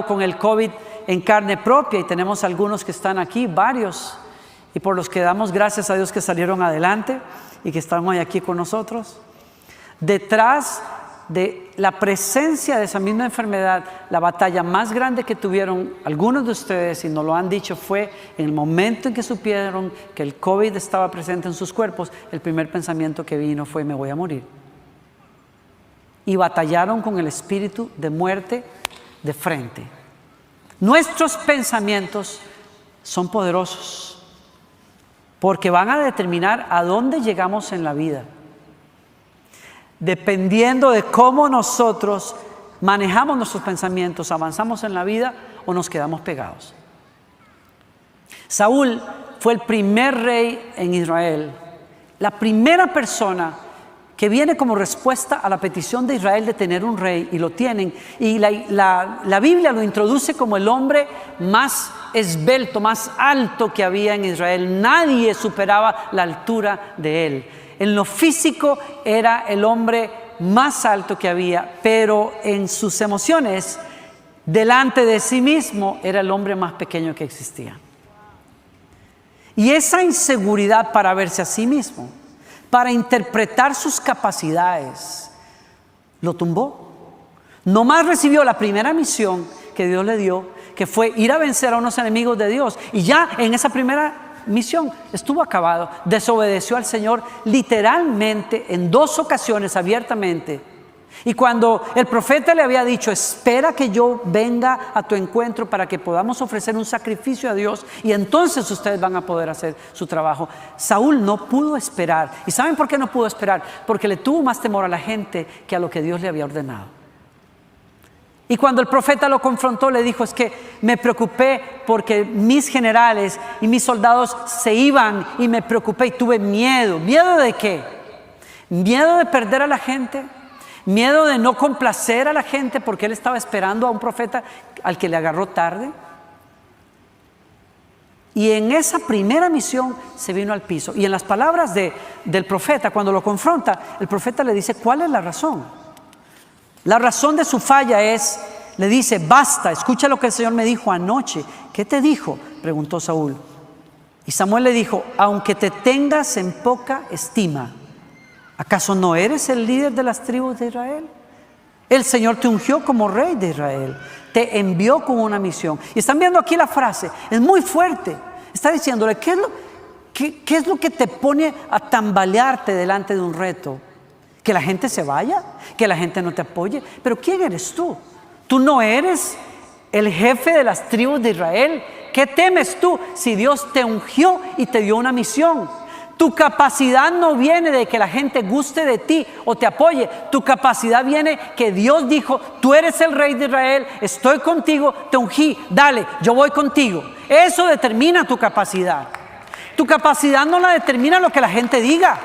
Con el COVID en carne propia, y tenemos algunos que están aquí, varios, y por los que damos gracias a Dios que salieron adelante y que están hoy aquí con nosotros. Detrás de la presencia de esa misma enfermedad, la batalla más grande que tuvieron algunos de ustedes, y nos lo han dicho, fue en el momento en que supieron que el COVID estaba presente en sus cuerpos. El primer pensamiento que vino fue: me voy a morir. Y batallaron con el espíritu de muerte de frente. Nuestros pensamientos son poderosos porque van a determinar a dónde llegamos en la vida, dependiendo de cómo nosotros manejamos nuestros pensamientos. Avanzamos en la vida o nos quedamos pegados. Saúl fue el primer rey en Israel, la primera persona que viene como respuesta a la petición de Israel de tener un rey, y lo tienen. Y la Biblia lo introduce como el hombre más esbelto, más alto que había en Israel. Nadie superaba la altura de él. En lo físico era el hombre más alto que había, pero en sus emociones, delante de sí mismo, era el hombre más pequeño que existía. Y esa inseguridad para verse a sí mismo, para interpretar sus capacidades, lo tumbó. Nomás recibió la primera misión que Dios le dio, que fue ir a vencer a unos enemigos de Dios, y ya en esa primera misión estuvo acabado. Desobedeció al Señor literalmente en 2 ocasiones, abiertamente. Y cuando el profeta le había dicho: espera que yo venga a tu encuentro para que podamos ofrecer un sacrificio a Dios, y entonces ustedes van a poder hacer su trabajo, Saúl no pudo esperar. ¿Y saben por qué no pudo esperar? Porque le tuvo más temor a la gente que a lo que Dios le había ordenado. Y cuando el profeta lo confrontó, le dijo: es que me preocupé porque mis generales y mis soldados se iban, y me preocupé y tuve miedo. ¿Miedo de qué? Miedo de perder a la gente, miedo de no complacer a la gente, porque él estaba esperando a un profeta al que le agarró tarde. Y en esa primera misión se vino al piso. Y en las palabras del profeta, cuando lo confronta, el profeta le dice: ¿cuál es la razón? La razón de su falla es, le dice: basta, escucha lo que el Señor me dijo anoche. ¿Qué te dijo?, preguntó Saúl. Y Samuel le dijo: aunque te tengas en poca estima, ¿acaso no eres el líder de las tribus de Israel? El Señor te ungió como rey de Israel, te envió con una misión. Y están viendo aquí la frase, es muy fuerte. Está diciéndole: ¿qué es lo que te pone a tambalearte delante de un reto? ¿Que la gente se vaya? ¿Que la gente no te apoye? Pero ¿quién eres tú? Tú no eres el jefe de las tribus de Israel. ¿Qué temes tú si Dios te ungió y te dio una misión? Tu capacidad no viene de que la gente guste de ti o te apoye. Tu capacidad viene que Dios dijo: tú eres el rey de Israel, estoy contigo, te ungí, dale, yo voy contigo. Eso determina tu capacidad. Tu capacidad no la determina lo que la gente diga.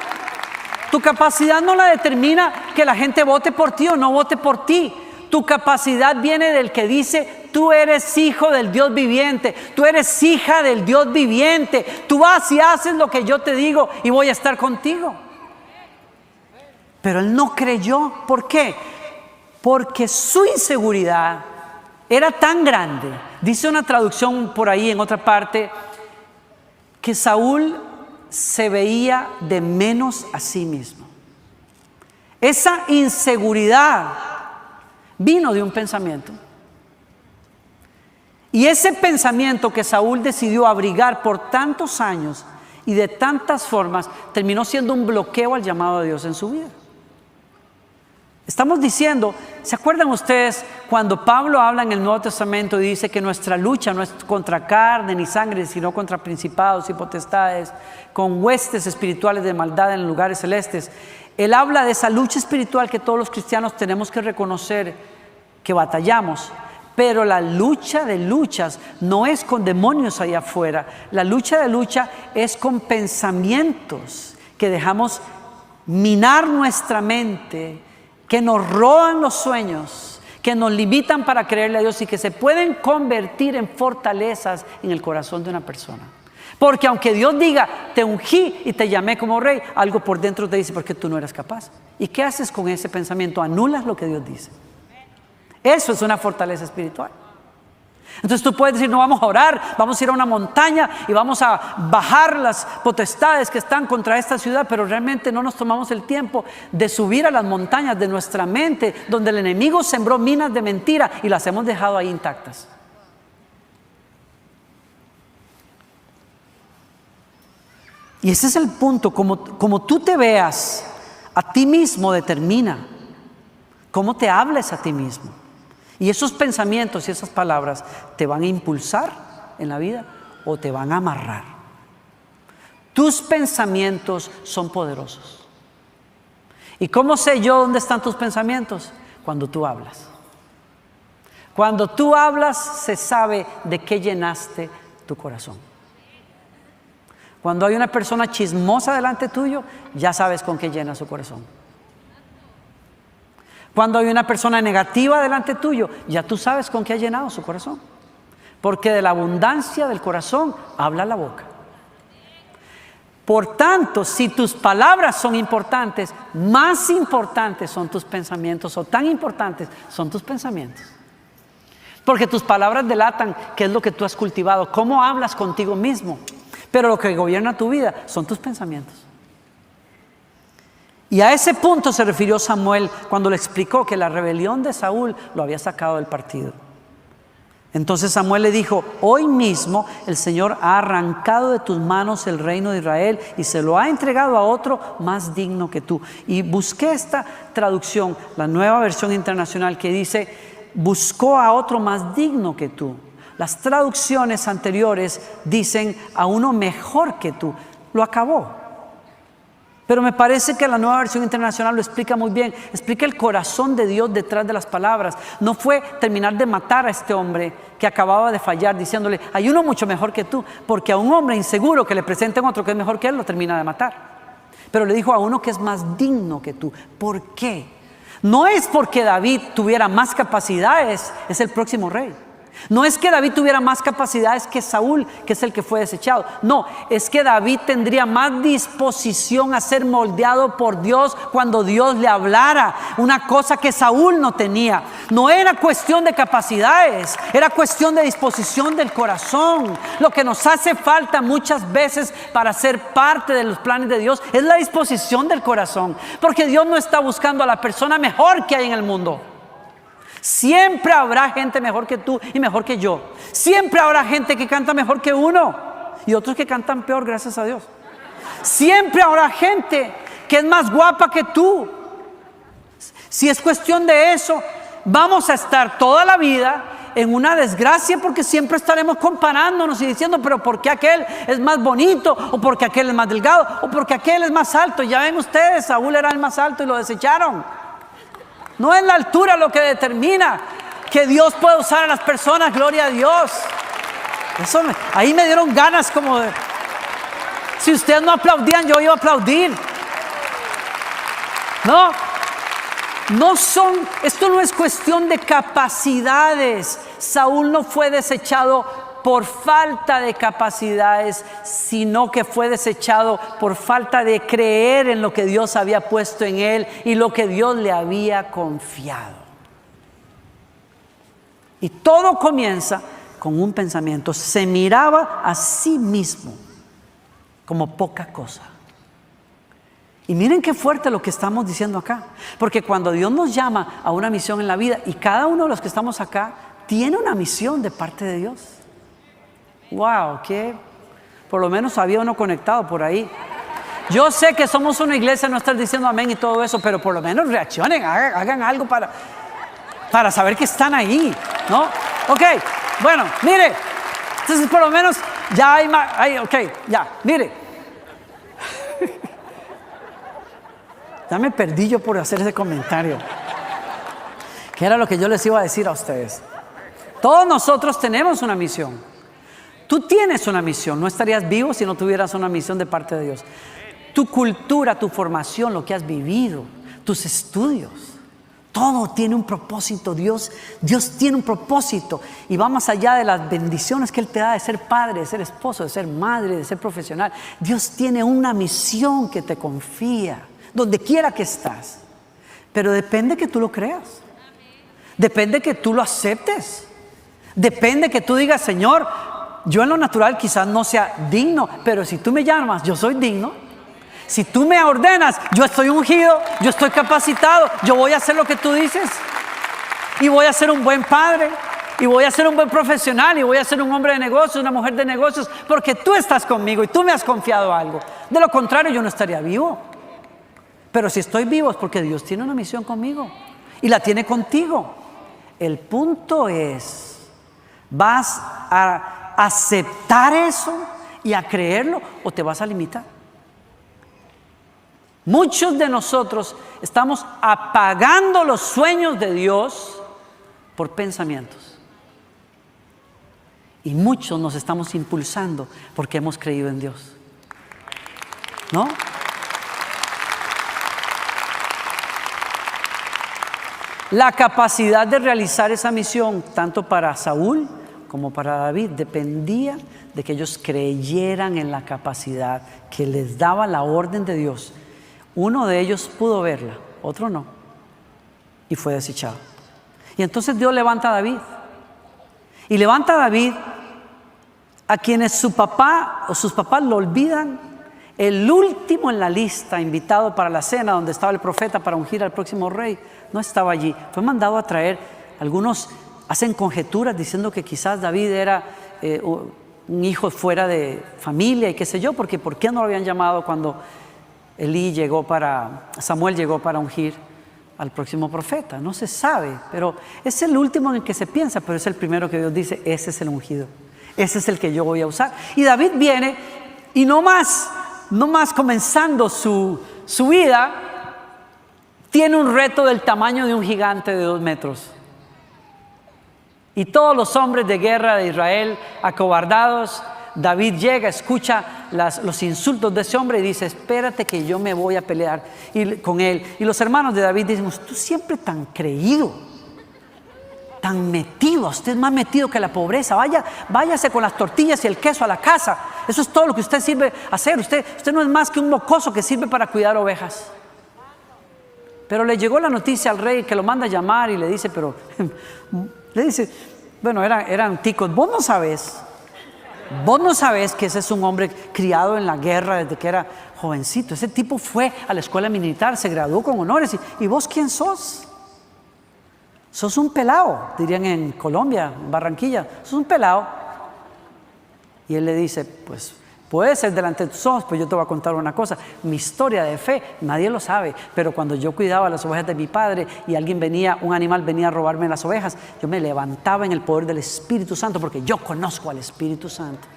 Tu capacidad no la determina que la gente vote por ti o no vote por ti. Tu capacidad viene del que dice: tú eres hijo del Dios viviente, tú eres hija del Dios viviente, tú vas y haces lo que yo te digo y voy a estar contigo. Pero él no creyó. ¿Por qué? Porque su inseguridad era tan grande. Dice una traducción por ahí en otra parte que Saúl se veía de menos a sí mismo. Esa inseguridad vino de un pensamiento. Y ese pensamiento que Saúl decidió abrigar por tantos años y de tantas formas, terminó siendo un bloqueo al llamado de Dios en su vida. Estamos diciendo, ¿se acuerdan ustedes cuando Pablo habla en el Nuevo Testamento y dice que nuestra lucha no es contra carne ni sangre, sino contra principados y potestades, con huestes espirituales de maldad en lugares celestes? Él habla de esa lucha espiritual que todos los cristianos tenemos que reconocer que batallamos. Pero la lucha de luchas no es con demonios allá afuera. La lucha de lucha es con pensamientos que dejamos minar nuestra mente, que nos roban los sueños, que nos limitan para creerle a Dios y que se pueden convertir en fortalezas en el corazón de una persona. Porque aunque Dios diga: te ungí y te llamé como rey, algo por dentro te dice: porque tú no eres capaz. ¿Y qué haces con ese pensamiento? Anulas lo que Dios dice. Eso es una fortaleza espiritual. Entonces tú puedes decir, no, vamos a orar, vamos a ir a una montaña y vamos a bajar las potestades que están contra esta ciudad, pero realmente no nos tomamos el tiempo de subir a las montañas de nuestra mente, donde el enemigo sembró minas de mentira y las hemos dejado ahí intactas. Y ese es el punto, como tú te veas a ti mismo determina cómo te hables a ti mismo. Y esos pensamientos y esas palabras te van a impulsar en la vida o te van a amarrar. Tus pensamientos son poderosos. ¿Y cómo sé yo dónde están tus pensamientos? Cuando tú hablas. Cuando tú hablas se sabe de qué llenaste tu corazón. Cuando hay una persona chismosa delante tuyo, ya sabes con qué llena su corazón. Cuando hay una persona negativa delante tuyo, ya tú sabes con qué ha llenado su corazón. Porque de la abundancia del corazón habla la boca. Por tanto, si tus palabras son importantes, más importantes son tus pensamientos, o tan importantes son tus pensamientos. Porque tus palabras delatan qué es lo que tú has cultivado, cómo hablas contigo mismo. Pero lo que gobierna tu vida son tus pensamientos. Y a ese punto se refirió Samuel cuando le explicó que la rebelión de Saúl lo había sacado del partido. Entonces Samuel le dijo: hoy mismo el Señor ha arrancado de tus manos el reino de Israel y se lo ha entregado a otro más digno que tú. Y busqué esta traducción, la Nueva Versión Internacional, que dice: buscó a otro más digno que tú. Las traducciones anteriores dicen: a uno mejor que tú. Lo acabó. Pero me parece que la Nueva Versión Internacional lo explica muy bien. Explica el corazón de Dios detrás de las palabras. No fue terminar de matar a este hombre que acababa de fallar diciéndole: hay uno mucho mejor que tú. Porque a un hombre inseguro que le presenten otro que es mejor que él, lo termina de matar. Pero le dijo: a uno que es más digno que tú. ¿Por qué? No es porque David tuviera más capacidades, es el próximo rey. No es que David tuviera más capacidades que Saúl, que es el que fue desechado. No, es que David tendría más disposición a ser moldeado por Dios cuando Dios le hablara. Una cosa que Saúl no tenía. No era cuestión de capacidades, era cuestión de disposición del corazón. Lo que nos hace falta muchas veces para ser parte de los planes de Dios es la disposición del corazón. Porque Dios no está buscando a la persona mejor que hay en el mundo. Siempre habrá gente mejor que tú y mejor que yo. Siempre habrá gente que canta mejor que uno y otros que cantan peor, gracias a Dios. Siempre habrá gente que es más guapa que tú. Si es cuestión de eso, vamos a estar toda la vida en una desgracia, porque siempre estaremos comparándonos y diciendo: pero ¿por qué aquel es más bonito? ¿O porque aquel es más delgado? ¿O porque aquel es más alto? Ya ven ustedes, Saúl era el más alto y lo desecharon. No es la altura lo que determina que Dios puede usar a las personas, gloria a Dios. Ahí me dieron ganas como de... Si ustedes no aplaudían, yo iba a aplaudir. Esto no es cuestión de capacidades. Saúl no fue desechado por falta de capacidades, sino que fue desechado por falta de creer en lo que Dios había puesto en él y lo que Dios le había confiado. Y todo comienza con un pensamiento. Se miraba a sí mismo como poca cosa. Y miren qué fuerte lo que estamos diciendo acá, porque cuando Dios nos llama a una misión en la vida, y cada uno de los que estamos acá tiene una misión de parte de Dios. Wow, que por lo menos había uno conectado por ahí. Yo sé que somos una iglesia, no estás diciendo amén y todo eso, pero por lo menos reaccionen, hagan algo para saber que están ahí, ¿no? Ok, bueno, mire, entonces por lo menos ya hay más, ok, ya, mire. Ya me perdí yo por hacer ese comentario, que era lo que yo les iba a decir a ustedes. Todos nosotros tenemos una misión. Tú tienes una misión, no estarías vivo si no tuvieras una misión de parte de Dios. Tu cultura, tu formación, lo que has vivido, tus estudios, todo tiene un propósito. Dios tiene un propósito y va más allá de las bendiciones que Él te da de ser padre, de ser esposo, de ser madre, de ser profesional. Dios tiene una misión que te confía, donde quiera que estás. Pero depende que tú lo creas, depende que tú lo aceptes. Depende que tú digas, Señor, yo en lo natural quizás no sea digno, pero si tú me llamas, yo soy digno. Si tú me ordenas, yo estoy ungido, yo estoy capacitado, yo voy a hacer lo que tú dices. Y voy a ser un buen padre, y voy a ser un buen profesional, y voy a ser un hombre de negocios, una mujer de negocios, porque tú estás conmigo y tú me has confiado algo. De lo contrario, yo no estaría vivo. Pero si estoy vivo es porque Dios tiene una misión conmigo y la tiene contigo. El punto es, ¿vas a aceptar eso y a creerlo o te vas a limitar? Muchos de nosotros estamos apagando los sueños de Dios por pensamientos. Y muchos nos estamos impulsando porque hemos creído en Dios. ¿No? La capacidad de realizar esa misión, tanto para Saúl como para David, dependía de que ellos creyeran en la capacidad que les daba la orden de Dios. Uno de ellos pudo verla, otro no, y fue desechado. Y entonces Dios levanta a David, y levanta a David a quienes su papá o sus papás lo olvidan. El último en la lista, invitado para la cena donde estaba el profeta para ungir al próximo rey, no estaba allí. Fue mandado a traer. Algunos hacen conjeturas diciendo que quizás David era un hijo fuera de familia y qué sé yo, porque ¿por qué no lo habían llamado cuando Samuel llegó para ungir al próximo profeta? No se sabe, pero es el último en el que se piensa, pero es el primero que Dios dice, ese es el ungido, ese es el que yo voy a usar. Y David viene y no más comenzando su vida, tiene un reto del tamaño de un gigante de 2 metros. Y todos los hombres de guerra de Israel acobardados, David llega, escucha los insultos de ese hombre y dice, espérate que yo me voy a pelear con él. Y los hermanos de David dicen, tú siempre tan creído, tan metido, usted es más metido que la pobreza, váyase con las tortillas y el queso a la casa, eso es todo lo que usted sirve hacer, usted no es más que un mocoso que sirve para cuidar ovejas. Pero le llegó la noticia al rey que lo manda a llamar y le dice, bueno, eran ticos, vos no sabes que ese es un hombre criado en la guerra desde que era jovencito, ese tipo fue a la escuela militar, se graduó con honores, ¿y vos quién sos? Sos un pelao, dirían en Colombia, en Barranquilla, sos un pelao. Y él le dice, pues puede ser delante de tus ojos, pues yo te voy a contar una cosa, mi historia de fe, nadie lo sabe, pero cuando yo cuidaba las ovejas de mi padre y un animal venía a robarme las ovejas, yo me levantaba en el poder del Espíritu Santo, porque yo conozco al Espíritu Santo.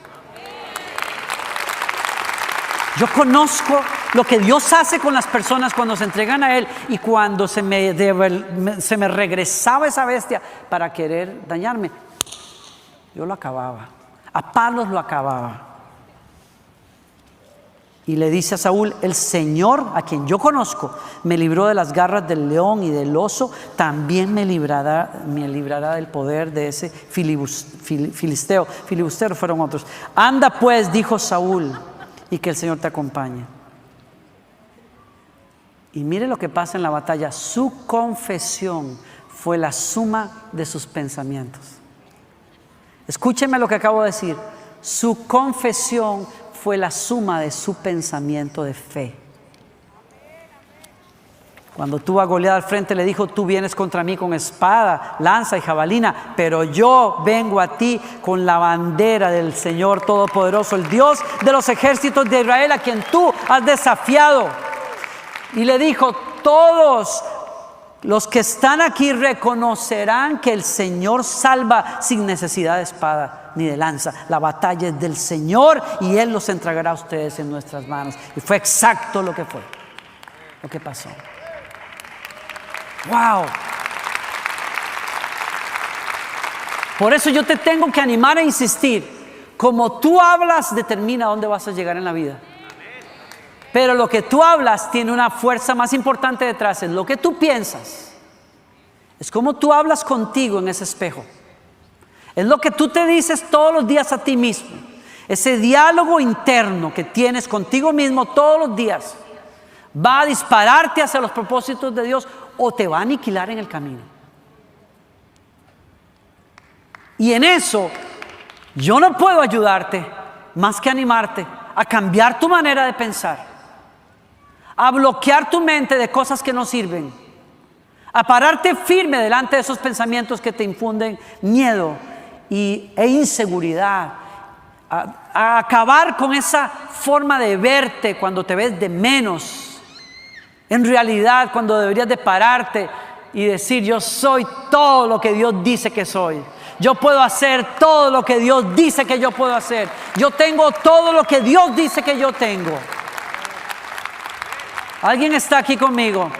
Yo conozco lo que Dios hace con las personas cuando se entregan a Él, y cuando se me regresaba esa bestia para querer dañarme, yo lo acababa, a palos lo acababa. Y le dice a Saúl, el Señor a quien yo conozco me libró de las garras del león y del oso, también me librará del poder de ese filisteo. Filibusteros fueron otros. Anda pues, dijo Saúl, y que el Señor te acompañe. Y mire lo que pasa en la batalla. Su confesión fue la suma de sus pensamientos. Escúcheme lo que acabo de decir. Su confesión fue la suma de su pensamiento de fe. Cuando tuvo a Goliat al frente, le dijo, tú vienes contra mí con espada, lanza y jabalina, pero yo vengo a ti con la bandera del Señor Todopoderoso, el Dios de los ejércitos de Israel, a quien tú has desafiado. Y le dijo, todos los que están aquí reconocerán que el Señor salva sin necesidad de espada ni de lanza. La batalla es del Señor y Él los entregará a ustedes en nuestras manos. Y fue exacto lo que pasó. ¡Wow! Por eso yo te tengo que animar a insistir. Como tú hablas, determina dónde vas a llegar en la vida. Pero lo que tú hablas tiene una fuerza más importante detrás. Es lo que tú piensas. Es como tú hablas contigo en ese espejo. Es lo que tú te dices todos los días a ti mismo. Ese diálogo interno que tienes contigo mismo todos los días va a dispararte hacia los propósitos de Dios o te va a aniquilar en el camino. Y en eso yo no puedo ayudarte más que animarte a cambiar tu manera de pensar, a bloquear tu mente de cosas que no sirven, a pararte firme delante de esos pensamientos que te infunden miedo e inseguridad, a acabar con esa forma de verte cuando te ves de menos. En realidad, cuando deberías de pararte y decir: yo soy todo lo que Dios dice que soy. Yo puedo hacer todo lo que Dios dice que yo puedo hacer. Yo tengo todo lo que Dios dice que yo tengo. ¿Alguien está aquí conmigo?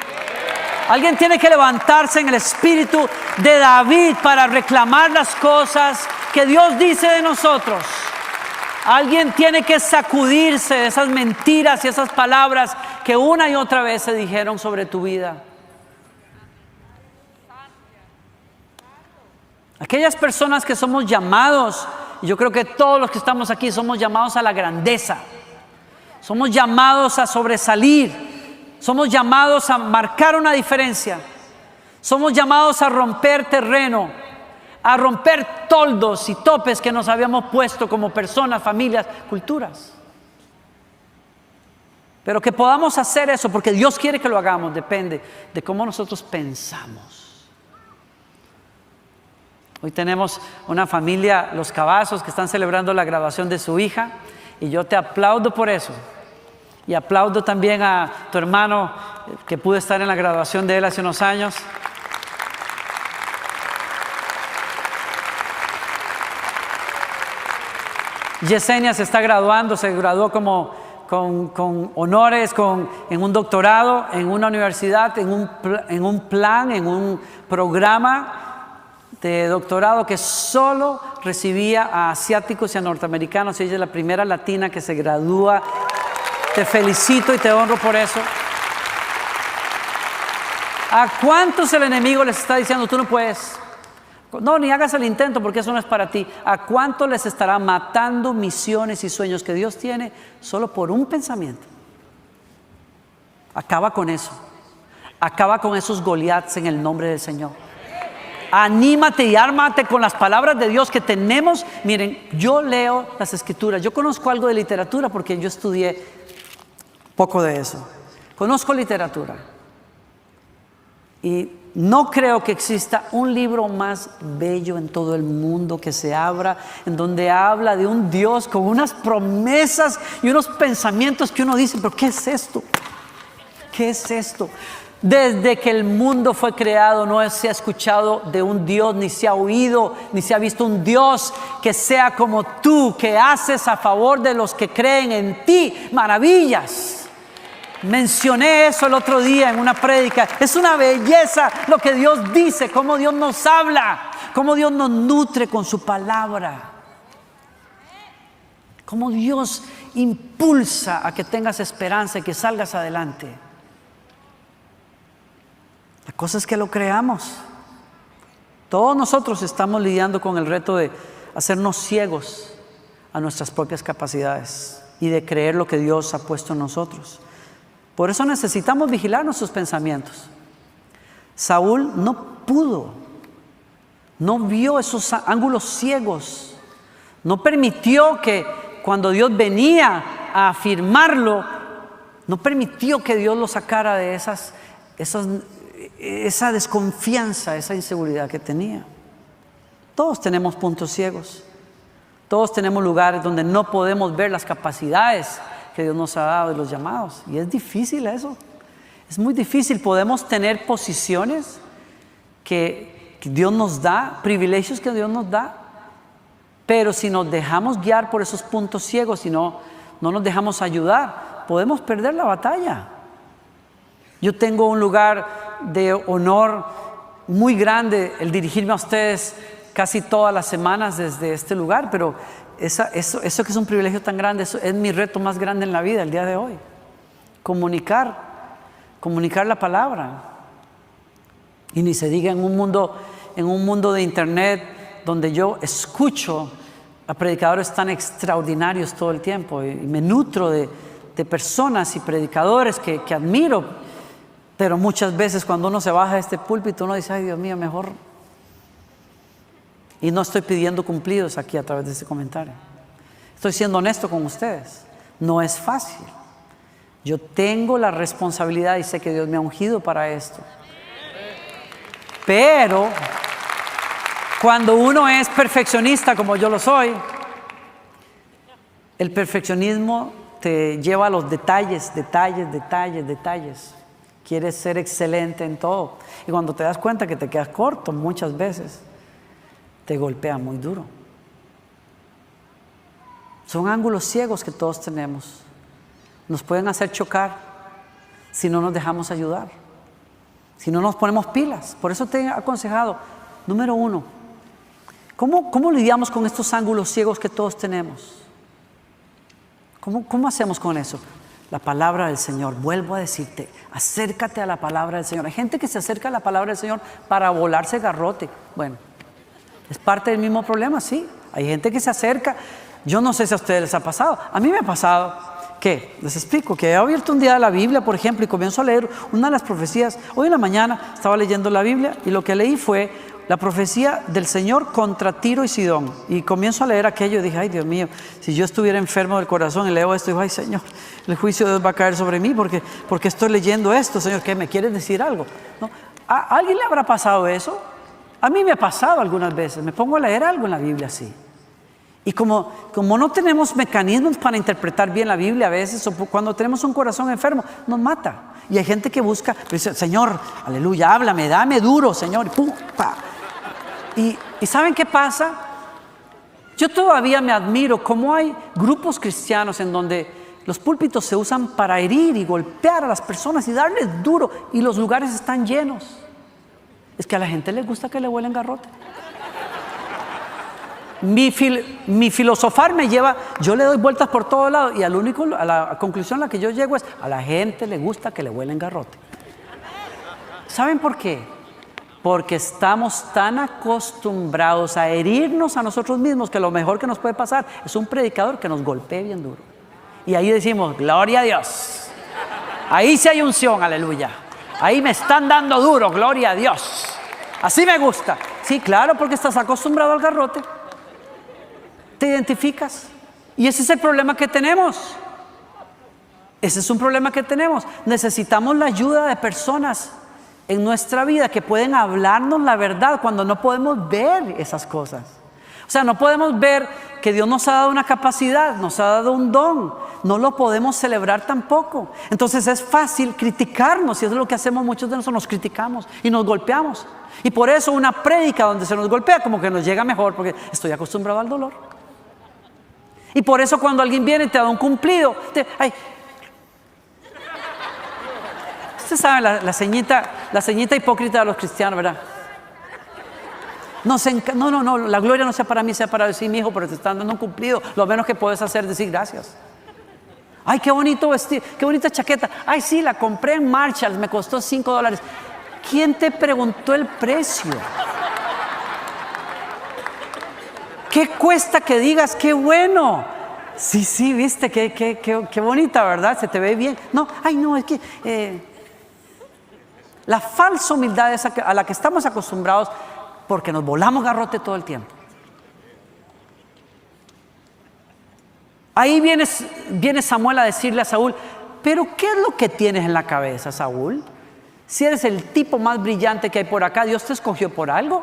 Alguien tiene que levantarse en el espíritu de David para reclamar las cosas que Dios dice de nosotros. Alguien tiene que sacudirse de esas mentiras y esas palabras que una y otra vez se dijeron sobre tu vida. Aquellas personas que somos llamados, y yo creo que todos los que estamos aquí somos llamados a la grandeza, somos llamados a sobresalir, somos llamados a marcar una diferencia, somos llamados a romper terreno, a romper toldos y topes que nos habíamos puesto como personas, familias, culturas. Pero que podamos hacer eso, porque Dios quiere que lo hagamos, depende de cómo nosotros pensamos. Hoy tenemos una familia, los Cavazos, que están celebrando la graduación de su hija, y yo te aplaudo por eso. Y aplaudo también a tu hermano, que pude estar en la graduación de él hace unos años. Yesenia se está graduando, se graduó con honores, en un doctorado, en una universidad, en un programa de doctorado que solo recibía a asiáticos y a norteamericanos. Ella es la primera latina que se gradúa. Te felicito y te honro por eso. ¿A cuántos el enemigo les está diciendo: tú no puedes? No, ni hagas el intento porque eso no es para ti. ¿A cuántos les estará matando misiones y sueños que Dios tiene solo por un pensamiento? Acaba con eso. Acaba con esos Goliaths en el nombre del Señor. Anímate y ármate con las palabras de Dios que tenemos. Miren, yo leo las escrituras. Yo conozco algo de literatura porque yo estudié poco de eso. Conozco literatura. Y no creo que exista un libro más bello en todo el mundo que se abra, en donde habla de un Dios con unas promesas y unos pensamientos que uno dice: pero ¿qué es esto? ¿Qué es esto? Desde que el mundo fue creado no se ha escuchado de un Dios, ni se ha oído, ni se ha visto un Dios que sea como tú, que haces a favor de los que creen en ti maravillas. Mencioné eso el otro día en una prédica. Es una belleza lo que Dios dice, cómo Dios nos habla, cómo Dios nos nutre con su palabra, cómo Dios impulsa a que tengas esperanza y que salgas adelante. La cosa es que lo creamos. Todos nosotros estamos lidiando con el reto de hacernos ciegos a nuestras propias capacidades y de creer lo que Dios ha puesto en nosotros. Por eso necesitamos vigilar nuestros pensamientos. Saúl no pudo, no vio esos ángulos ciegos, no permitió que cuando Dios venía a afirmarlo, no permitió que Dios lo sacara de esa desconfianza, esa inseguridad que tenía. Todos tenemos puntos ciegos, todos tenemos lugares donde no podemos ver las capacidades que Dios nos ha dado de los llamados, y es difícil eso, es muy difícil. Podemos tener posiciones que Dios nos da, privilegios que Dios nos da, pero si nos dejamos guiar por esos puntos ciegos y no nos dejamos ayudar, podemos perder la batalla. Yo tengo un lugar de honor muy grande el dirigirme a ustedes casi todas las semanas desde este lugar, pero eso que es un privilegio tan grande, eso es mi reto más grande en la vida el día de hoy. Comunicar la palabra. Y ni se diga en un mundo de internet donde yo escucho a predicadores tan extraordinarios todo el tiempo y me nutro de personas y predicadores que admiro, pero muchas veces cuando uno se baja de este púlpito uno dice: ay, Dios mío, mejor Y no estoy pidiendo cumplidos aquí a través de este comentario. Estoy siendo honesto con ustedes. No es fácil. Yo tengo la responsabilidad y sé que Dios me ha ungido para esto. Pero cuando uno es perfeccionista como yo lo soy, el perfeccionismo te lleva a los detalles. Quieres ser excelente en todo. Y cuando te das cuenta que te quedas corto muchas veces, te golpea muy duro. Son ángulos ciegos que todos tenemos. Nos pueden hacer chocar si no nos dejamos ayudar, si no nos ponemos pilas. Por eso te he aconsejado, número 1, ¿cómo lidiamos con estos ángulos ciegos que todos tenemos? ¿Cómo hacemos con eso? La palabra del Señor. Vuelvo a decirte, acércate a la palabra del Señor. Hay gente que se acerca a la palabra del Señor para volarse garrote. Bueno, es parte del mismo problema, sí. Hay gente que se acerca. Yo no sé si a ustedes les ha pasado. A mí me ha pasado que, les explico, que he abierto un día la Biblia, por ejemplo, y comienzo a leer una de las profecías. Hoy en la mañana estaba leyendo la Biblia y lo que leí fue la profecía del Señor contra Tiro y Sidón. Y comienzo a leer aquello y dije, ay Dios mío, si yo estuviera enfermo del corazón y leo esto, digo, ay Señor, el juicio de Dios va a caer sobre mí porque estoy leyendo esto, Señor, ¿qué me quieres decir algo? ¿No? ¿A alguien le habrá pasado eso? A mí me ha pasado algunas veces, me pongo a leer algo en la Biblia así. Y como no tenemos mecanismos para interpretar bien la Biblia a veces, o cuando tenemos un corazón enfermo, nos mata. Y hay gente que busca, dice, Señor, aleluya, háblame, dame duro, Señor. Y, ¡pum! ¡Pa! Y ¿saben qué pasa? Yo todavía me admiro cómo hay grupos cristianos en donde los púlpitos se usan para herir y golpear a las personas y darles duro, y los lugares están llenos. Es que a la gente le gusta que le huelen garrote. Mi filosofar me lleva, yo le doy vueltas por todos lados y a la conclusión a la que yo llego es, a la gente le gusta que le huelen garrote. ¿Saben por qué? Porque estamos tan acostumbrados a herirnos a nosotros mismos que lo mejor que nos puede pasar es un predicador que nos golpee bien duro. Y ahí decimos, gloria a Dios. Ahí sí hay unción, aleluya. Ahí me están dando duro, gloria a Dios. Así me gusta. Sí, claro, porque estás acostumbrado al garrote. ¿Te identificas? Y ese es el problema que tenemos. Ese es un problema que tenemos. Necesitamos la ayuda de personas en nuestra vida que pueden hablarnos la verdad cuando no podemos ver esas cosas. O sea, no podemos ver que Dios nos ha dado una capacidad, nos ha dado un don. No lo podemos celebrar tampoco. Entonces es fácil criticarnos y eso es lo que hacemos muchos de nosotros, nos criticamos y nos golpeamos. Y por eso una prédica donde se nos golpea como que nos llega mejor porque estoy acostumbrado al dolor. Y por eso cuando alguien viene y te da un cumplido, usted sabe la ceñita hipócrita de los cristianos, ¿verdad? No, la gloria no sea para mí, sea para decir, mi hijo, pero te están dando un cumplido. Lo menos que puedes hacer es decir gracias. Ay, qué bonito vestido, qué bonita chaqueta. Ay, sí, la compré en Marshalls, me costó $5. ¿Quién te preguntó el precio? ¿Qué cuesta que digas qué bueno? Sí, viste, qué bonita, ¿verdad? Se te ve bien. No, es que la falsa humildad es a la que estamos acostumbrados porque nos volamos garrote todo el tiempo. Ahí viene Samuel a decirle a Saúl, pero ¿qué es lo que tienes en la cabeza, Saúl? Si eres el tipo más brillante que hay por acá, Dios te escogió por algo.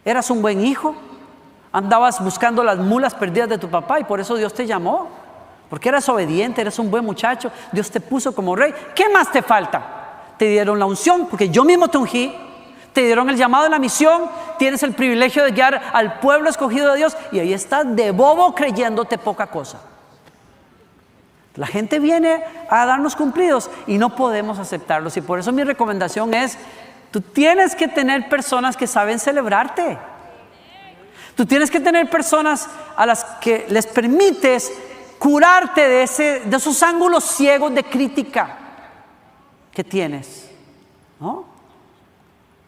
Eras un buen hijo. Andabas buscando las mulas perdidas de tu papá y por eso Dios te llamó. Porque eras obediente, eres un buen muchacho. Dios te puso como rey. ¿Qué más te falta? Te dieron la unción, porque yo mismo te ungí. Te dieron el llamado de la misión. Tienes el privilegio de guiar al pueblo escogido de Dios. Y ahí estás de bobo creyéndote poca cosa. La gente viene a darnos cumplidos y no podemos aceptarlos. Y por eso mi recomendación es, tú tienes que tener personas que saben celebrarte. Tú tienes que tener personas a las que les permites curarte de esos ángulos ciegos de crítica que tienes, ¿no?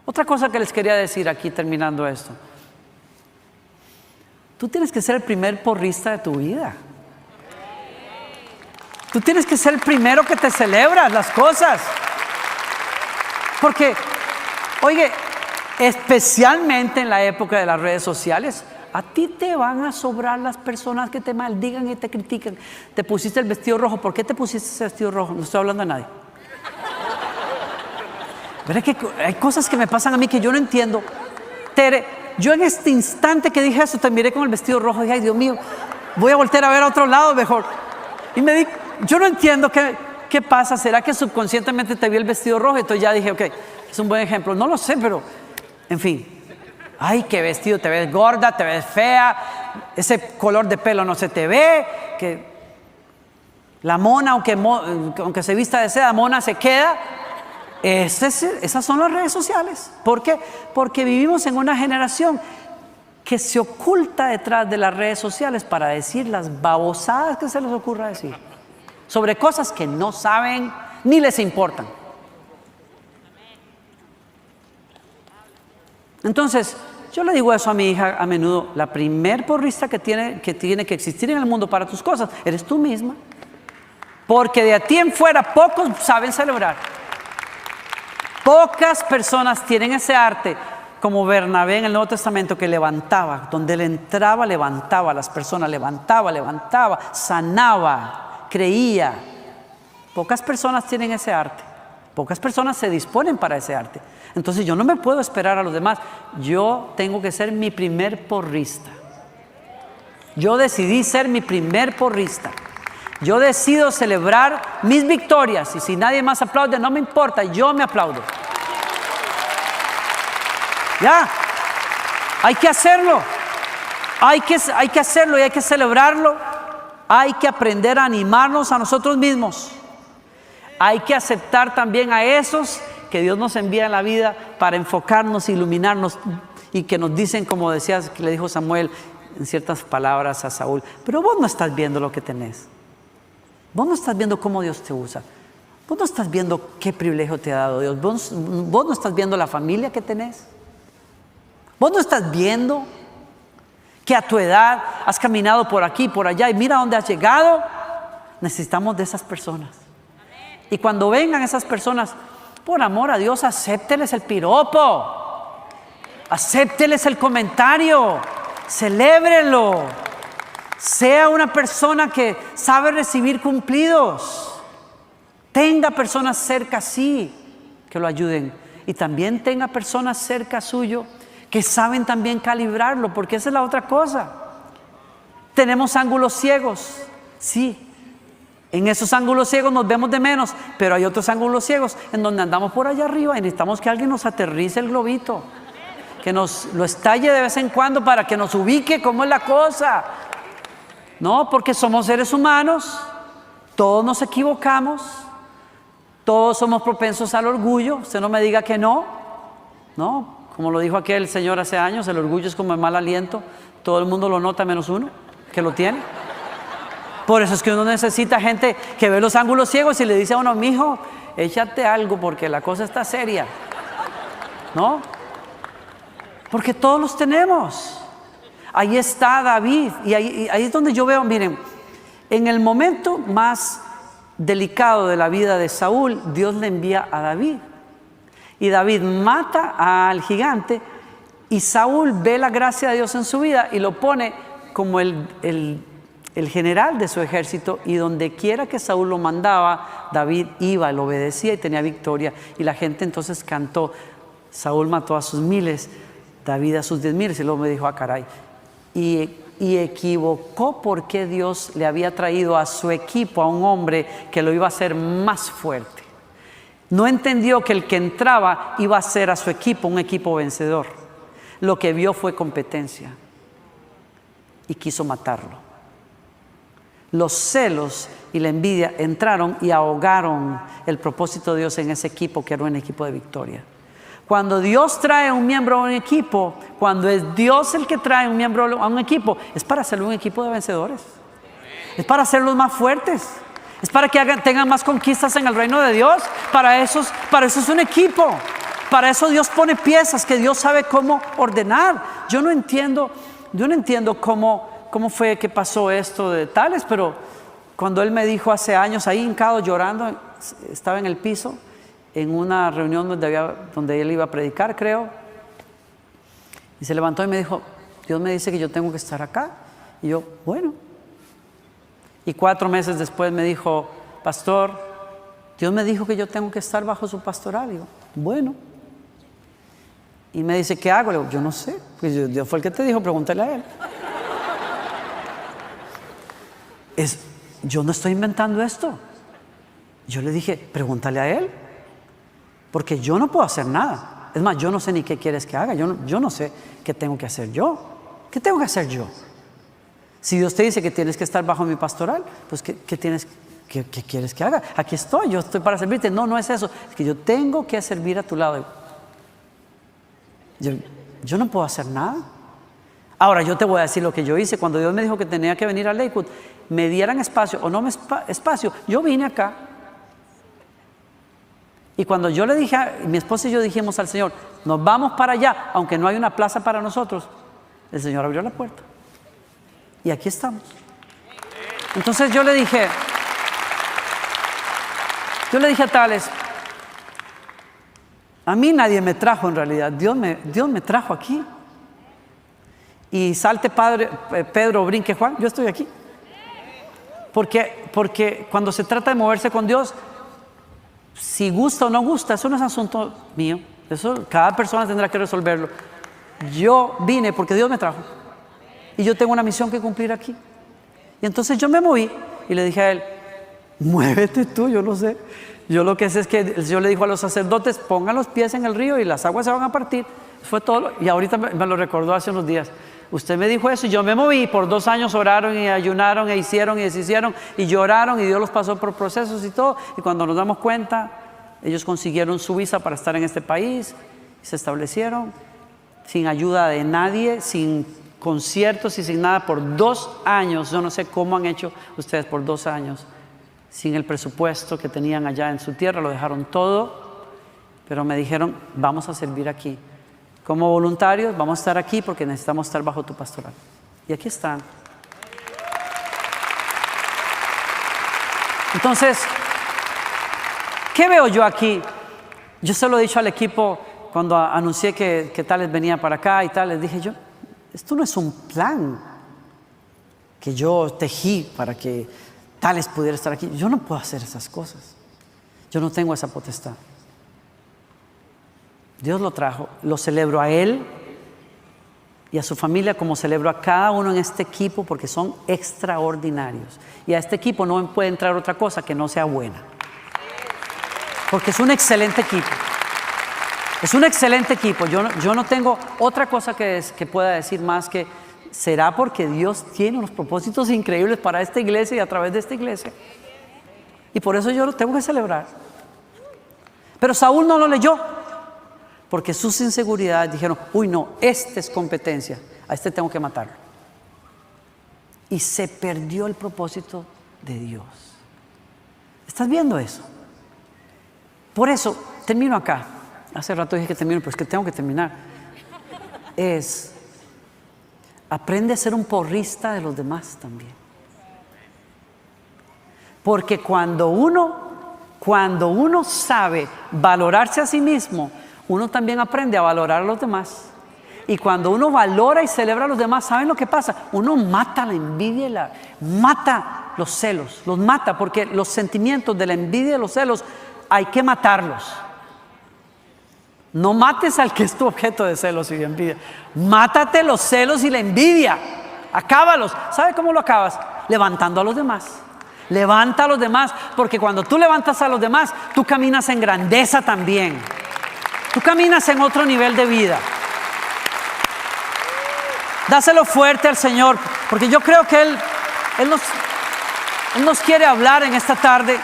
Otra cosa que les quería decir aquí terminando esto. Tú tienes que ser el primer porrista de tu vida. Tú tienes que ser el primero que te celebras las cosas. Porque, oye, especialmente en la época de las redes sociales. A ti te van a sobrar las personas que te maldigan y te critican. Te pusiste el vestido rojo. ¿Por qué te pusiste ese vestido rojo? No estoy hablando a nadie. ¿Verdad que hay cosas que me pasan a mí que yo no entiendo? Tere, yo en este instante que dije eso, te miré con el vestido rojo y dije, ay Dios mío, voy a voltear a ver a otro lado mejor. Y me di, yo no entiendo qué pasa. ¿Será que subconscientemente te vi el vestido rojo? Entonces ya dije, ok, es un buen ejemplo. No lo sé, pero en fin. Ay, qué vestido, te ves gorda, te ves fea, ese color de pelo no se te ve, que la mona, aunque se vista de seda, mona se queda. Esas son las redes sociales. ¿Por qué? Porque vivimos en una generación que se oculta detrás de las redes sociales para decir las babosadas que se les ocurra decir sobre cosas que no saben ni les importan. Entonces, yo le digo eso a mi hija a menudo: la primer porrista que tiene que existir en el mundo para tus cosas eres tú misma, porque de ti en fuera pocos saben celebrar. Pocas personas tienen ese arte como Bernabé en el Nuevo Testamento, que levantaba, donde él entraba levantaba a las personas, levantaba, sanaba, creía. Pocas personas tienen ese arte, pocas personas se disponen para ese arte. Entonces yo no me puedo esperar a los demás, yo tengo que ser mi primer porrista. Yo decidí ser mi primer porrista. Yo decido celebrar mis victorias, y si nadie más aplaude, no me importa, yo me aplaudo. Ya, hay que hacerlo. Hay que hacerlo y hay que celebrarlo. Hay que aprender a animarnos a nosotros mismos. Hay que aceptar también a esos que Dios nos envía en la vida para enfocarnos, iluminarnos, y que nos dicen, como decías, que le dijo Samuel en ciertas palabras a Saúl: pero vos no estás viendo lo que tenés. Vos no estás viendo cómo Dios te usa. Vos no estás viendo qué privilegio te ha dado Dios. Vos no estás viendo la familia que tenés. Vos no estás viendo que a tu edad has caminado por aquí, por allá, y mira dónde has llegado. Necesitamos de esas personas. Y cuando vengan esas personas, por amor a Dios, acépteles el piropo, acépteles el comentario, celébrelo. Sea una persona que sabe recibir cumplidos. Tenga personas cerca, sí, que lo ayuden. Y también tenga personas cerca suyo que saben también calibrarlo, porque esa es la otra cosa. Tenemos ángulos ciegos, sí. En esos ángulos ciegos nos vemos de menos, pero hay otros ángulos ciegos en donde andamos por allá arriba y necesitamos que alguien nos aterrice el globito, que nos lo estalle de vez en cuando para que nos ubique cómo es la cosa. No, porque somos seres humanos, todos nos equivocamos, todos somos propensos al orgullo. Usted no me diga que no, no, como lo dijo aquel señor hace años, el orgullo es como el mal aliento, todo el mundo lo nota menos uno que lo tiene. Por eso es que uno necesita gente que ve los ángulos ciegos y le dice a uno: mijo, échate algo porque la cosa está seria, ¿no? Porque todos los tenemos. Ahí está David, y ahí es donde yo veo, miren, en el momento más delicado de la vida de Saúl, Dios le envía a David. Y David mata al gigante, y Saúl ve la gracia de Dios en su vida y lo pone como el general de su ejército, y donde quiera que Saúl lo mandaba, David iba, lo obedecía y tenía victoria. Y la gente entonces cantó: Saúl mató a sus miles, David a sus 10,000. Y luego me dijo: ah, caray. Y equivocó, porque Dios le había traído a su equipo a un hombre que lo iba a hacer más fuerte. No entendió que el que entraba iba a ser a su equipo un equipo vencedor. Lo que vio fue competencia y quiso matarlo. Los celos y la envidia entraron y ahogaron el propósito de Dios en ese equipo, que era un equipo de victoria. Cuando Dios trae un miembro a un equipo, cuando es Dios el que trae un miembro a un equipo, es para hacerlo un equipo de vencedores. Es para hacerlos más fuertes. Es para que tengan más conquistas en el reino de Dios. Para eso es un equipo. Para eso Dios pone piezas que Dios sabe cómo ordenar. Yo no entiendo cómo fue que pasó esto de Tales, pero cuando él me dijo hace años, ahí hincado llorando, estaba en el piso, en una reunión donde él iba a predicar, creo, Y se levantó y me dijo, Dios me dice que yo tengo que estar acá. Y yo, bueno. Y 4 meses después me dijo, pastor, Dios me dijo que yo tengo que estar bajo su pastoral. Y yo, bueno. Y me dice, ¿qué hago? Le digo, yo no sé. Pues Dios fue el que te dijo, pregúntale a él. Yo no estoy inventando esto. Yo le dije, pregúntale a él. Porque yo no puedo hacer nada. Es más, yo no sé ni qué quieres que haga. Yo no sé qué tengo que hacer yo. ¿Qué tengo que hacer yo? Si Dios te dice que tienes que estar bajo mi pastoral, pues ¿qué quieres que haga? Aquí estoy, yo estoy para servirte. No, no es eso. Es que yo tengo que servir a tu lado. Yo no puedo hacer nada. Ahora, yo te voy a decir lo que yo hice. Cuando Dios me dijo que tenía que venir a Lakewood, me dieran espacio o no me espacio, yo vine acá. Y cuando yo le dije, mi esposa y yo dijimos al Señor, nos vamos para allá, aunque no hay una plaza para nosotros, el Señor abrió la puerta. Y aquí estamos. Entonces yo le dije a Tales, a mí nadie me trajo en realidad, Dios me trajo aquí. Y salte Pedro, brinque Juan, yo estoy aquí. Porque cuando se trata de moverse con Dios, si gusta o no gusta, eso no es asunto mío. Eso cada persona tendrá que resolverlo. Yo vine porque Dios me trajo. Y yo tengo una misión que cumplir aquí. Y entonces yo me moví y le dije a él, muévete tú, yo no sé. Yo lo que sé es que el Señor le dijo a los sacerdotes, pongan los pies en el río y las aguas se van a partir. Fue todo. Y ahorita me lo recordó hace unos días. Usted me dijo eso y yo me moví. Por 2 años oraron y ayunaron e hicieron y deshicieron y lloraron y Dios los pasó por procesos y todo. Y cuando nos damos cuenta, ellos consiguieron su visa para estar en este país. Y se establecieron sin ayuda de nadie, sin conciertos y sin nada por 2 años. Yo no sé cómo han hecho ustedes por 2 años. Sin el presupuesto que tenían allá en su tierra, lo dejaron todo. Pero me dijeron, vamos a servir aquí. Como voluntarios vamos a estar aquí porque necesitamos estar bajo tu pastoral. Y aquí están. Entonces, ¿qué veo yo aquí? Yo se lo he dicho al equipo cuando anuncié que Tales venía para acá y tal. Les dije yo, esto no es un plan que yo tejí para que Tales pudiera estar aquí. Yo no puedo hacer esas cosas. Yo no tengo esa potestad. Dios lo trajo, lo celebro a él y a su familia como celebro a cada uno en este equipo porque son extraordinarios. Y a este equipo no puede entrar otra cosa que no sea buena. Porque es un excelente equipo. Es un excelente equipo. Yo no tengo otra cosa que pueda decir más que será porque Dios tiene unos propósitos increíbles para esta iglesia y a través de esta iglesia. Y por eso yo lo tengo que celebrar. Pero Saúl no lo leyó. Porque sus inseguridades dijeron, uy no, este es competencia, a este tengo que matarlo. Y se perdió el propósito de Dios. ¿Estás viendo eso? Por eso, termino acá. Hace rato dije que termino, pero es que tengo que terminar. Aprende a ser un porrista de los demás también. Porque cuando uno sabe valorarse a sí mismo, uno también aprende a valorar a los demás. Y cuando uno valora y celebra a los demás, ¿saben lo que pasa? Uno mata la envidia mata los celos, los mata, porque los sentimientos de la envidia y de los celos hay que matarlos. No mates al que es tu objeto de celos y de envidia. Mátate los celos y la envidia. Acábalos. ¿Sabe cómo lo acabas? Levantando a los demás. Levanta a los demás, porque cuando tú levantas a los demás, tú caminas en grandeza también. Tú caminas en otro nivel de vida. Dáselo fuerte al Señor, porque yo creo que Él nos quiere hablar en esta tarde.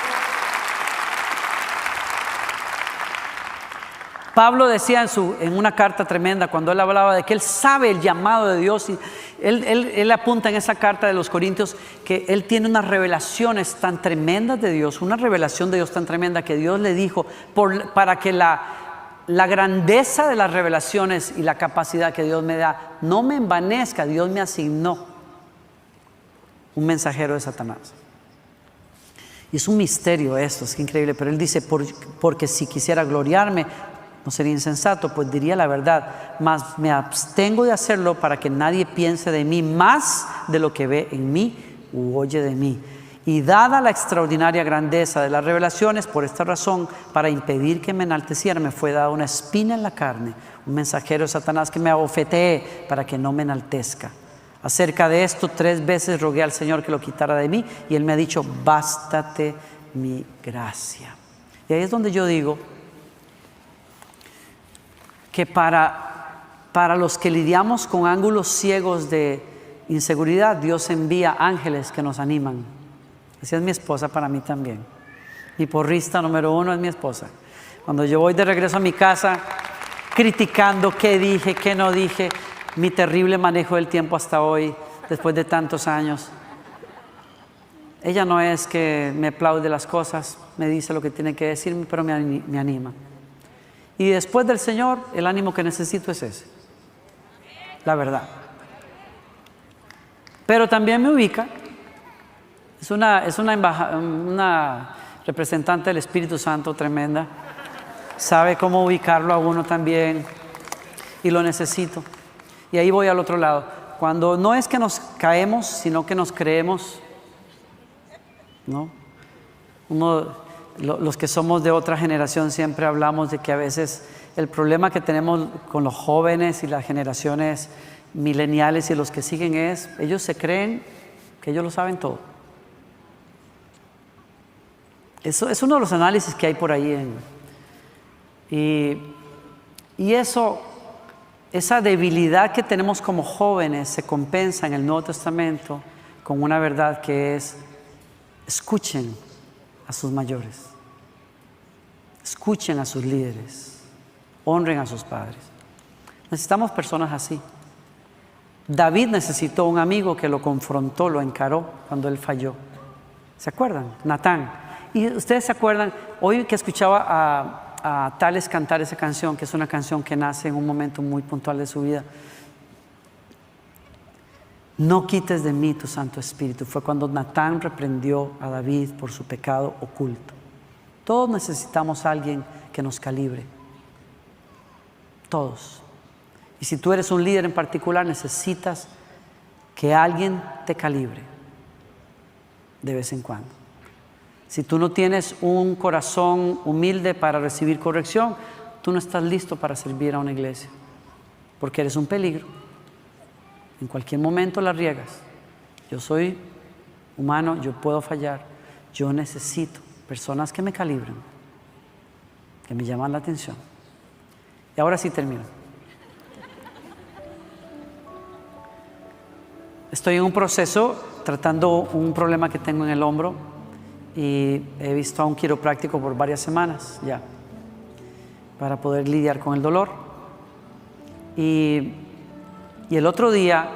Pablo decía en una carta tremenda, cuando él hablaba de que él sabe el llamado de Dios, y él apunta en esa carta de los Corintios que él tiene unas revelaciones tan tremendas de Dios, una revelación de Dios tan tremenda que Dios le dijo para que la grandeza de las revelaciones y la capacidad que Dios me da no me envanezca. Dios me asignó un mensajero de Satanás. Y es un misterio esto, es increíble, pero él dice, porque si quisiera gloriarme, No sería insensato, pues diría la verdad, mas me abstengo de hacerlo para que nadie piense de mí más de lo que ve en mí u oye de mí. Y dada la extraordinaria grandeza de las revelaciones, por esta razón, para impedir que me enalteciera, me fue dada una espina en la carne, un mensajero de Satanás que me abofetee para que no me enaltezca. Acerca de esto 3 veces rogué al Señor que lo quitara de mí, y Él me ha dicho, bástate mi gracia. Y ahí es donde yo digo que para los que lidiamos con ángulos ciegos de inseguridad, Dios envía ángeles que nos animan. Así es mi esposa para mí también. Mi porrista número 1 es mi esposa. Cuando yo voy de regreso a mi casa criticando qué dije, qué no dije, mi terrible manejo del tiempo hasta hoy, después de tantos años, ella no es que me aplaude las cosas, me dice lo que tiene que decirme, pero me anima. Y después del Señor, el ánimo que necesito es ese, la verdad. Pero también me ubica. Es una representante del Espíritu Santo tremenda. Sabe cómo ubicarlo a uno también. Y lo necesito. Y ahí voy al otro lado. Cuando no es que nos caemos, sino que nos creemos, ¿no? Los que somos de otra generación siempre hablamos de que a veces el problema que tenemos con los jóvenes y las generaciones mileniales y los que siguen es, ellos se creen que ellos lo saben todo. Eso es uno de los análisis que hay por ahí. Y esa debilidad que tenemos como jóvenes se compensa en el Nuevo Testamento con una verdad que es: escuchen a sus mayores, escuchen a sus líderes, honren a sus padres. Necesitamos personas así. David necesitó un amigo que lo confrontó, lo encaró cuando él falló. ¿Se acuerdan? Natán. Y ustedes se acuerdan, hoy que escuchaba a Tales cantar esa canción, que es una canción que nace en un momento muy puntual de su vida. No quites de mí tu Santo Espíritu. Fue cuando Natán reprendió a David por su pecado oculto. Todos necesitamos a alguien que nos calibre. Todos. Y si tú eres un líder en particular, necesitas que alguien te calibre de vez en cuando. Si tú no tienes un corazón humilde para recibir corrección, tú no estás listo para servir a una iglesia, porque eres un peligro. En cualquier momento la riegas. Yo soy humano, yo puedo fallar. Yo necesito personas que me calibren, que me llaman la atención. Y ahora sí termino. Estoy en un proceso tratando un problema que tengo en el hombro y he visto a un quiropráctico por varias semanas ya para poder lidiar con el dolor. Y el otro día,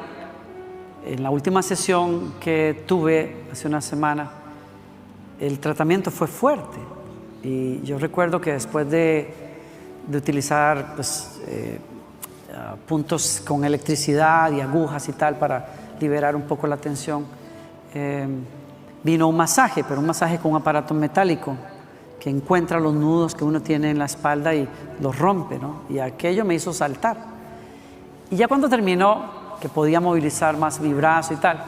en la última sesión que tuve hace una semana, el tratamiento fue fuerte. Y yo recuerdo que después de utilizar puntos con electricidad y agujas y tal para liberar un poco la tensión, vino un masaje, pero un masaje con un aparato metálico que encuentra los nudos que uno tiene en la espalda y los rompe, ¿no? Y aquello me hizo saltar. Y ya cuando terminó, que podía movilizar más mi brazo y tal,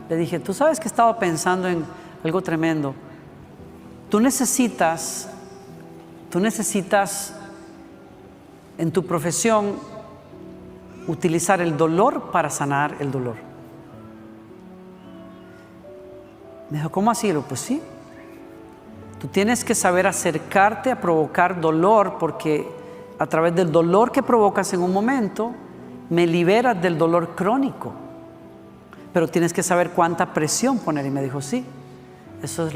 le dije: tú sabes que he estado pensando en algo tremendo. Tú necesitas en tu profesión utilizar el dolor para sanar el dolor. Me dijo: ¿cómo así? Pues sí. Tú tienes que saber acercarte a provocar dolor, porque a través del dolor que provocas en un momento, me liberas del dolor crónico. Pero tienes que saber cuánta presión poner. Y me dijo: sí. Eso es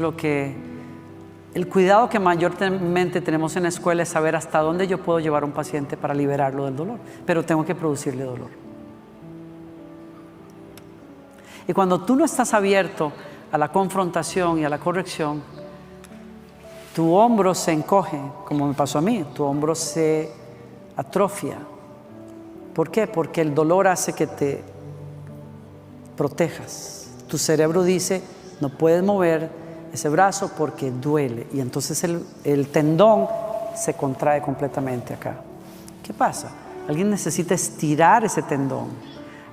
el cuidado que mayormente tenemos en la escuela, es saber hasta dónde yo puedo llevar a un paciente para liberarlo del dolor. Pero tengo que producirle dolor. Y cuando tú no estás abierto a la confrontación y a la corrección, tu hombro se encoge, como me pasó a mí. Tu hombro se atrofia. ¿Por qué? Porque el dolor hace que te protejas. Tu cerebro dice: no puedes mover ese brazo porque duele. Y entonces el tendón se contrae completamente acá. ¿Qué pasa? Alguien necesita estirar ese tendón.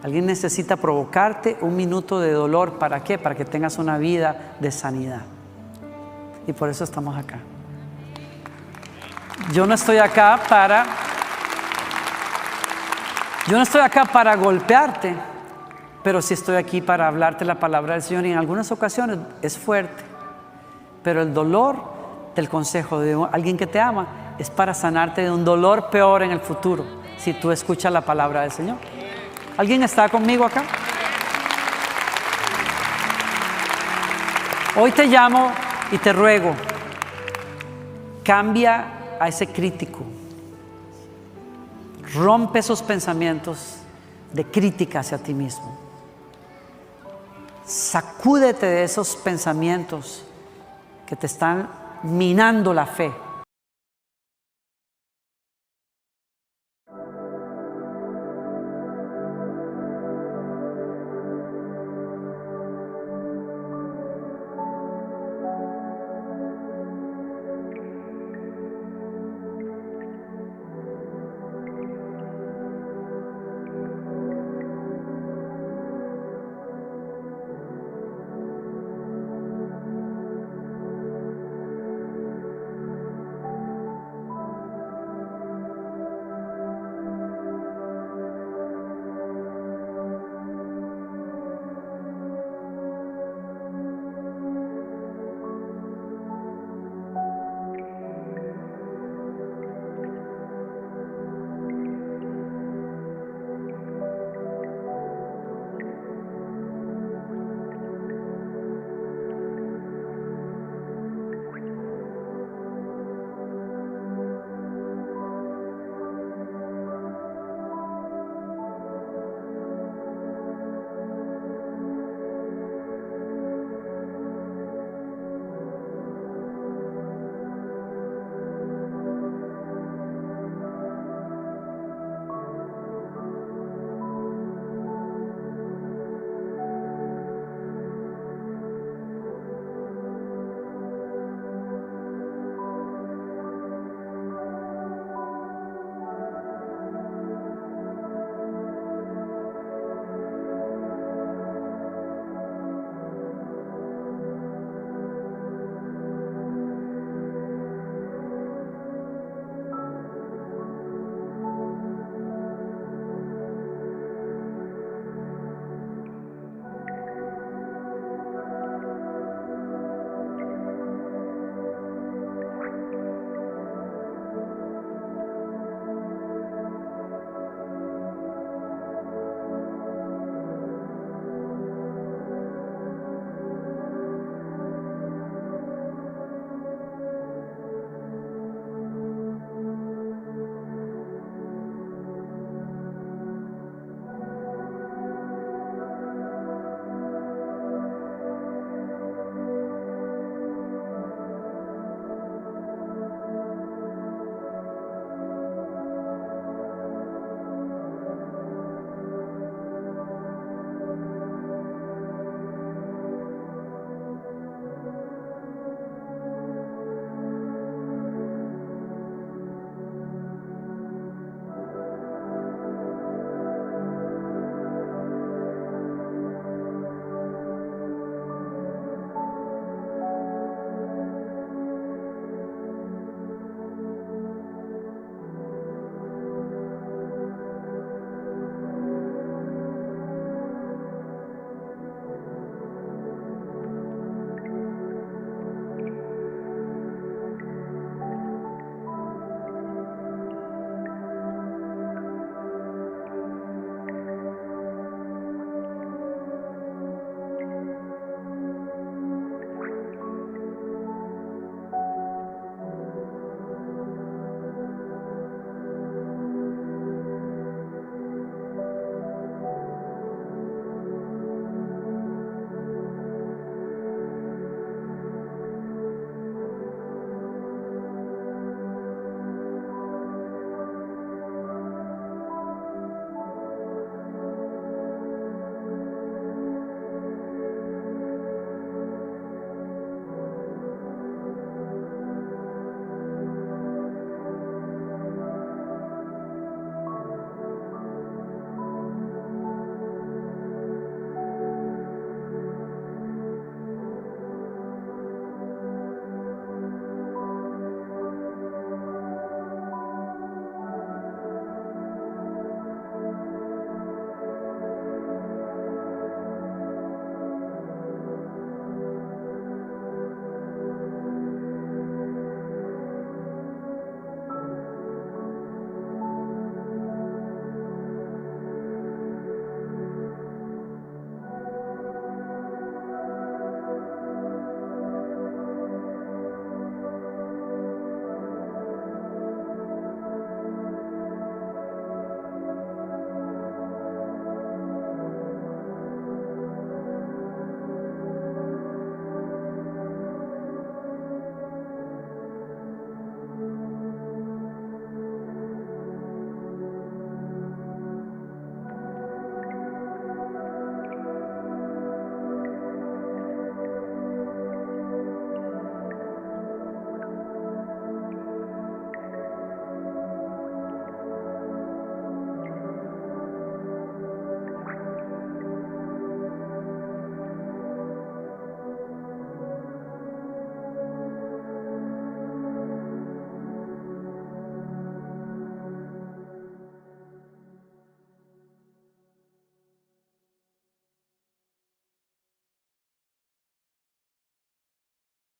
Alguien necesita provocarte un minuto de dolor. ¿Para qué? Para que tengas una vida de sanidad. Y por eso estamos acá. Yo no estoy acá para golpearte, pero sí estoy aquí para hablarte la palabra del Señor. Y en algunas ocasiones es fuerte, pero el dolor del consejo de alguien que te ama es para sanarte de un dolor peor en el futuro, si tú escuchas la palabra del Señor. ¿Alguien está conmigo acá? Hoy te llamo y te ruego, cambia a ese crítico. Rompe esos pensamientos de crítica hacia ti mismo. Sacúdete de esos pensamientos que te están minando la fe.